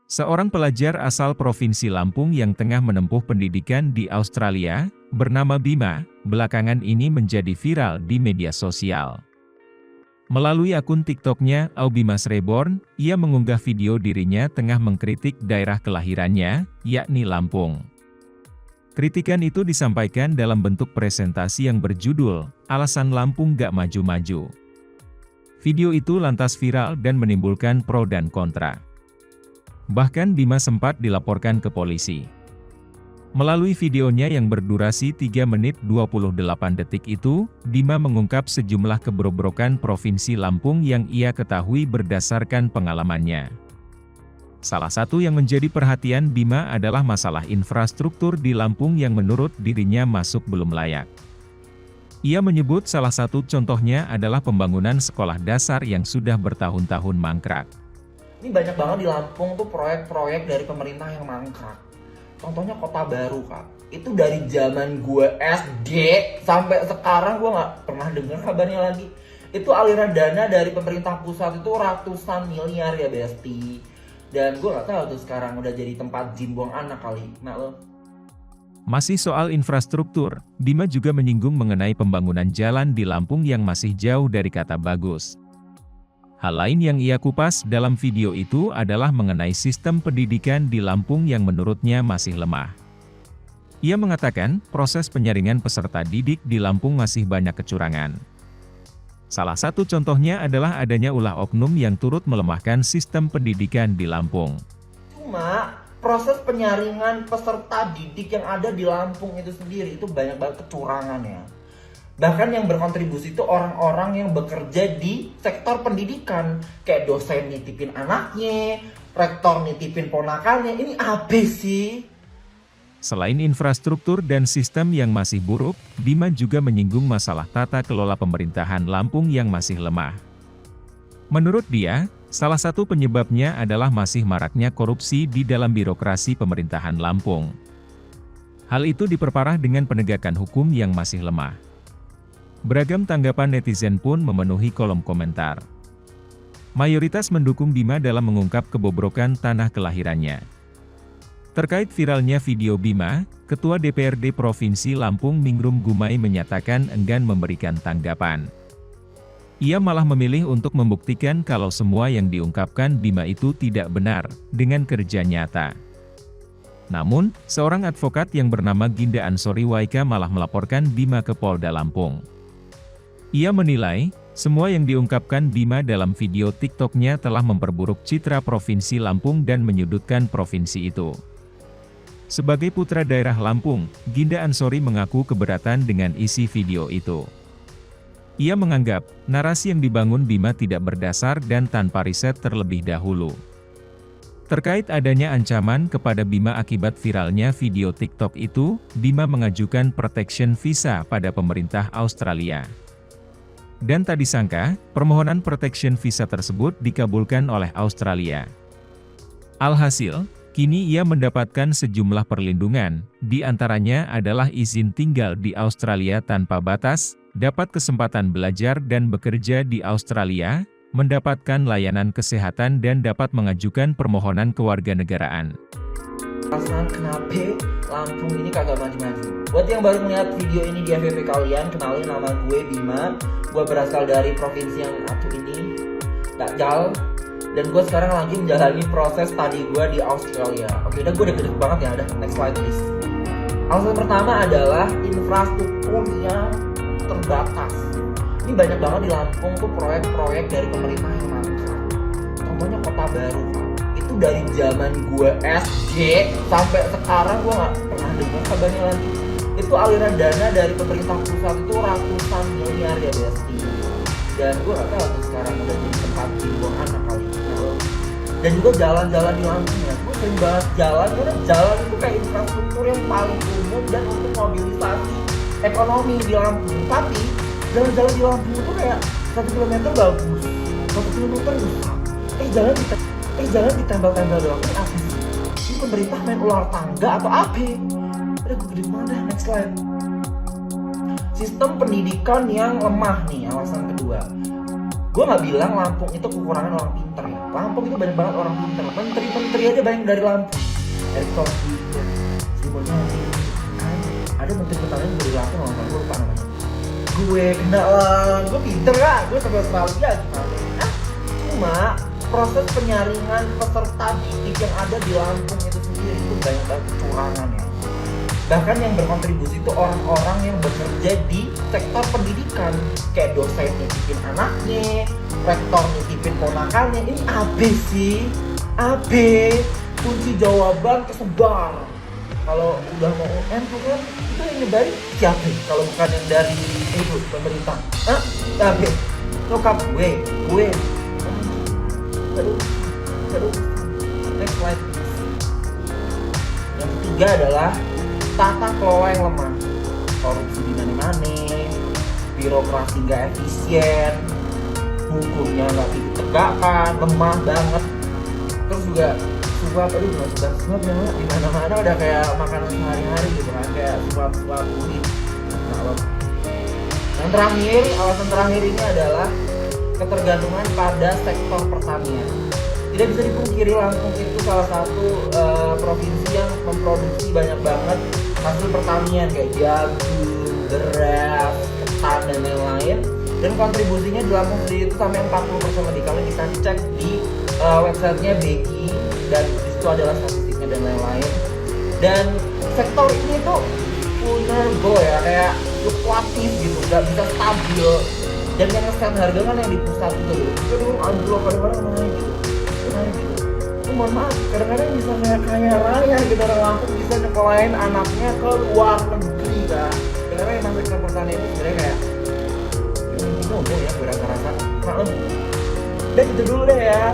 Seorang pelajar asal Provinsi Lampung yang tengah menempuh pendidikan di Australia, bernama Bima, belakangan ini menjadi viral di media sosial. Melalui akun TikTok-nya, Aubimas Reborn, ia mengunggah video dirinya tengah mengkritik daerah kelahirannya, yakni Lampung. Kritikan itu disampaikan dalam bentuk presentasi yang berjudul, "Alasan Lampung Gak Maju-Maju". Video itu lantas viral dan menimbulkan pro dan kontra. Bahkan Bima sempat dilaporkan ke polisi. Melalui videonya yang berdurasi 3 menit 28 detik itu, Bima mengungkap sejumlah keberobrokan Provinsi Lampung yang ia ketahui berdasarkan pengalamannya. Salah satu yang menjadi perhatian Bima adalah masalah infrastruktur di Lampung yang menurut dirinya masuk belum layak. Ia menyebut salah satu contohnya adalah pembangunan sekolah dasar yang sudah bertahun-tahun mangkrak. Ini banyak banget di Lampung tuh proyek-proyek dari pemerintah yang mangkrak. Contohnya Kota Baru, Kak. Itu dari zaman gue SD sampai sekarang gue nggak pernah dengar kabarnya lagi. Itu aliran dana dari pemerintah pusat itu ratusan miliar ya, Besti. Dan gue nggak tahu tuh sekarang udah jadi tempat gym buang anak kali. Nah lo. Masih soal infrastruktur, Bima juga menyinggung mengenai pembangunan jalan di Lampung yang masih jauh dari kata bagus. Hal lain yang ia kupas dalam video itu adalah mengenai sistem pendidikan di Lampung yang menurutnya masih lemah. Ia mengatakan, proses penyaringan peserta didik di Lampung masih banyak kecurangan. Salah satu contohnya adalah adanya ulah oknum yang turut melemahkan sistem pendidikan di Lampung. Cuma, proses penyaringan peserta didik yang ada di Lampung itu sendiri, itu banyak banget kecurangannya. Bahkan yang berkontribusi itu orang-orang yang bekerja di sektor pendidikan. Kayak dosen nitipin anaknya, rektor nitipin ponakannya, ini habis sih. Selain infrastruktur dan sistem yang masih buruk, Bima juga menyinggung masalah tata kelola pemerintahan Lampung yang masih lemah. Menurut dia, salah satu penyebabnya adalah masih maraknya korupsi di dalam birokrasi pemerintahan Lampung. Hal itu diperparah dengan penegakan hukum yang masih lemah. Beragam tanggapan netizen pun memenuhi kolom komentar. Mayoritas mendukung Bima dalam mengungkap kebobrokan tanah kelahirannya. Terkait viralnya video Bima, Ketua DPRD Provinsi Lampung Ningrum Gumai menyatakan enggan memberikan tanggapan. Ia malah memilih untuk membuktikan kalau semua yang diungkapkan Bima itu tidak benar, dengan kerja nyata. Namun, seorang advokat yang bernama Ginda Ansori Waika malah melaporkan Bima ke Polda Lampung. Ia menilai, semua yang diungkapkan Bima dalam video TikTok-nya telah memperburuk citra Provinsi Lampung dan menyudutkan provinsi itu. Sebagai putra daerah Lampung, Ginda Ansori mengaku keberatan dengan isi video itu. Ia menganggap, narasi yang dibangun Bima tidak berdasar dan tanpa riset terlebih dahulu. Terkait adanya ancaman kepada Bima akibat viralnya video TikTok itu, Bima mengajukan protection visa pada pemerintah Australia. Dan tak disangka, permohonan protection visa tersebut dikabulkan oleh Australia. Alhasil, kini ia mendapatkan sejumlah perlindungan, di antaranya adalah izin tinggal di Australia tanpa batas, dapat kesempatan belajar dan bekerja di Australia, mendapatkan layanan kesehatan dan dapat mengajukan permohonan kewarganegaraan. Alasan kenapa Lampung ini kagak maju-maju. Buat yang baru melihat video ini di FYP kalian, kenalin nama gue Bima. Gue berasal dari provinsi yang satu ini, Dajjal. Dan gue sekarang lagi menjalani proses studi gue di Australia. Oke, udah gue udah gede banget ya, udah next slide please. Alasan pertama adalah infrastruktur yang terbatas. Ini banyak banget di Lampung tuh proyek-proyek dari pemerintah yang mangkrak. Contohnya Kota Baru, Pak. Itu dari zaman gue SD sampai sekarang gue nggak pernah dengar kabarnya lagi. Itu aliran dana dari pemerintah pusat itu ratusan miliar ya, Besti. Dan gue nggak tahu tuh sekarang udah jadi tempat buang anak kali. Dan juga jalan-jalan di Lampung ya, gue sering banget jalan, karena jalan itu kayak infrastruktur yang paling umum dan untuk mobilisasi ekonomi di Lampung. Tapi jalan-jalan di Lampung itu kayak 1 kilometer bagus, 1 kilometer rusak. Jalan ditempel-tempel doang. Ini apa sih? Ini pemerintah main ular tangga atau apa? Udah gue gede mana? Next slide. Sistem pendidikan yang lemah nih, alasan kedua. Gue nggak bilang Lampung itu kekurangan orang pintar ya. Lampung itu banyak banget orang pintar, menteri aja banyak dari Lampung. Erick Thohir, Sri Mulyani, kan ada menteri pertanian dari Lampung, gue lupa namanya. Gue kena lah, gue pinter kan, gue sampai Australia gimana? Cuma proses penyaringan peserta didik yang ada di Lampung itu sendiri itu banyak banget kecurangan ya. Bahkan yang berkontribusi itu orang-orang yang bekerja di sektor pendidikan, kayak dosen nitipin anaknya, rektor nitipin ponakannya. Ini AB sih, AB kunci jawaban kesebar. Kalau udah mau UN tuh kan itu yang nyebarin siapa? Kalau bukan yang dari itu pemerintah, AB nyokap gue. Aduh. Next slide. Yang ketiga adalah tata kelola yang lemah, korupsi di mana-mana, birokrasi nggak efisien, hukumnya nggak ditegakkan, lemah banget. Terus juga suap, suap ya, di mana-mana udah kayak makanan sehari-hari gitu kan, kayak suap ini. Yang terakhir, alasan terakhir ini adalah ketergantungan pada sektor pertanian. Tidak bisa dipungkiri Lampung itu salah satu provinsi yang memproduksi banyak banget hasil pertanian kayak jagung, beras, ketan dan lain-lain. Dan kontribusinya di Lampung sendiri itu sampai 40% lebih. Kalian bisa cek di websitenya BI dan disitu adalah statistiknya dan lain-lain. Dan sektor ini tuh vulnerable ya, kayak fluktuatif gitu, nggak bisa stabil. Dan yang ngeset harga kan yang di pusat gitu, itu anjlok kadang-kadang naik gitu. Mohon maaf, kadang-kadang bisa kaya raya gitu, orang Lampung bisa nyekolahin anaknya ke luar negeri kan. Kadang-kadang yang masuk ke pertanian itu sebenarnya kayak ini ya, gue rasa-rasa. Dan itu dulu deh ya.